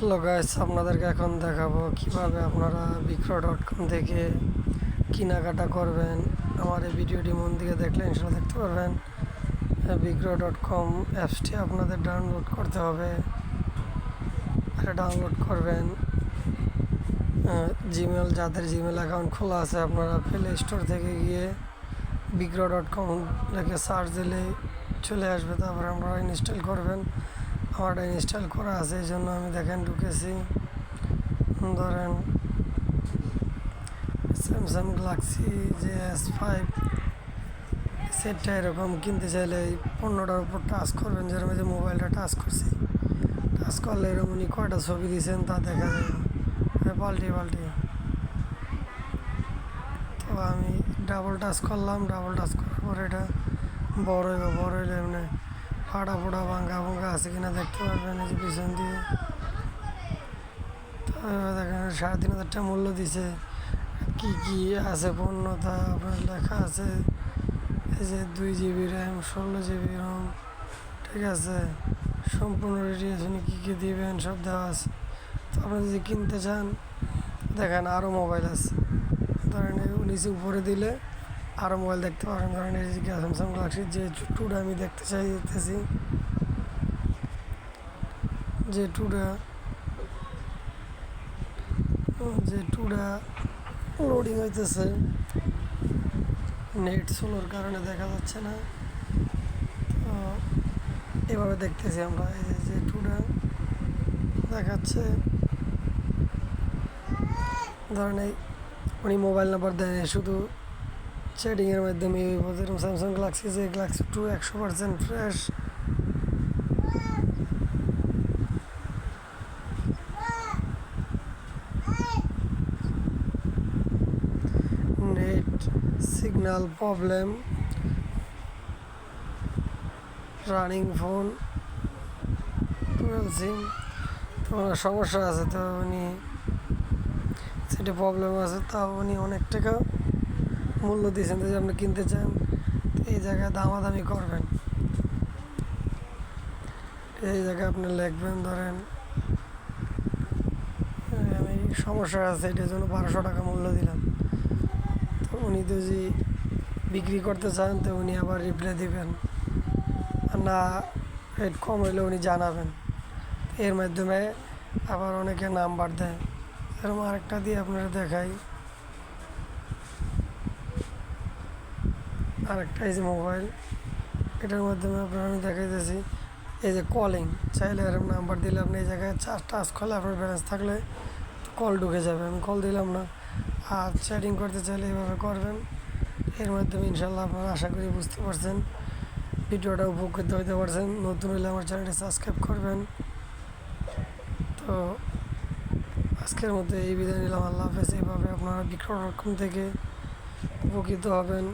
Hello guys, আপনাদেরকে এখন দেখাবো কিভাবে আপনারা বিক্রয়.com থেকে কেনাকাটা করবেন। আমার এই ভিডিওটি মন দিয়ে দেখলে ইনশাআল্লাহ দেখতে পারবেন। বিক্রয়.com অ্যাপসটি আপনাদের ডাউনলোড করতে হবে। এটা ডাউনলোড করবেন। জিমেল, যাদের জিমেল অ্যাকাউন্ট খোলা আছে আপনারা প্লে স্টোর থেকে গিয়ে বিক্রয়.com লিখে সার্চ দিলে চলে আসবে। তারপরে আপনারা ইনস্টল করবেন। আমারটা ইনস্টল করা আছে, এই জন্য আমি দেখেন ঢুকেছি। ধরেন স্যামসাং গ্যালাক্সি যে S5 সেটটা এরকম কিনতে চাইলে এই পণ্যটার উপর টাচ করবেন। যেরকম যে মোবাইলটা টাচ করছি, টাচ করলে এরকম উনি কয়টা ছবি দিয়েছেন তা দেখা যায় পাল্টে। তো আমি ডাবল টাচ করলাম, ডাবল টাচ করার পর এটা বড় হইলে এমনি ফাটা ফোটা ভাঙ্গা আছে কিনা দেখতে পারবেন। এই যে পিছন দিয়ে তো দেখেন ৩,৫০০ টাকা মূল্য দিছে। কি কি আছে পণ্য তা আপনার লেখা আছে। এই যে 2 GB র্যাম, 16 GB রম, ঠিক আছে। সম্পূর্ণ রেডিয়েশন কী কী দিবেন সব দেওয়া আছে। তো আপনি যদি কিনতে চান দেখেন আরও মোবাইল আছে। ধরেন নিচে উপরে দিলে আরও মোবাইল দেখতে পারেন। ধরেন এই যে স্যামসাং গ্যালাক্সির যে টুটা আমি দেখতে চাইতেছি, যে টুটা লোডিং হইতেছে, নেট স্লোর কারণে দেখা যাচ্ছে না। তো এভাবে দেখতেছি আমরা। এই যে টুটা দেখাচ্ছে, ধরেন এই উনি মোবাইল নাম্বার দেয় শুধু চ্যাটিংয়ের মাধ্যমে। যেরকম স্যামসাং গ্যালাক্সি যে Galaxy 2 100% fresh, net signal problem, running phone, 12 সিম, তো সমস্যা আছে। তো উনি সেটা প্রবলেম আছে, তাও উনি অনেক টাকা মূল্য দিয়েছেন। যদি আপনি কিনতে চান এই জায়গায় দামাদামি করবেন। এই জায়গায় আপনি লিখবেন, ধরেন আমি সমস্যা আছে এটার জন্য 1200 টাকা মূল্য দিলাম। তো উনি যদি বিক্রি করতে চান তো উনি আবার রিপ্লাই দিবেন, আর না রেট কম হইলে উনি জানাবেন। এর মাধ্যমে আবার অনেকে নাম্বার দেয়। এরকম আরেকটা দিয়ে আপনারা দেখাই। আরেকটা এই যে মোবাইল, এটার মাধ্যমে আপনারা আমি দেখাইতেছি। এই যে কলিং চাইলে এরকম নাম্বার দিলে আপনি এই জায়গায় টাচ করলে আপনার ব্যালেন্স থাকলে কল ঢুকে যাবে। আমি কল দিলাম না। আর চ্যাটিং করতে চাইলে এইভাবে করবেন। এর মাধ্যমে ইনশাল্লাহ আপনারা আশা করি বুঝতে পারছেন, ভিডিওটা উপকৃত হইতে পারছেন। নতুন হলে আমার চ্যানেলটি সাবস্ক্রাইব করবেন। তো আজকের মধ্যে এই বিদায় নিলাম, আল্লাহ হাফেজ। এইভাবে আপনারা বিক্রয়.com থেকে উপকৃত হবেন।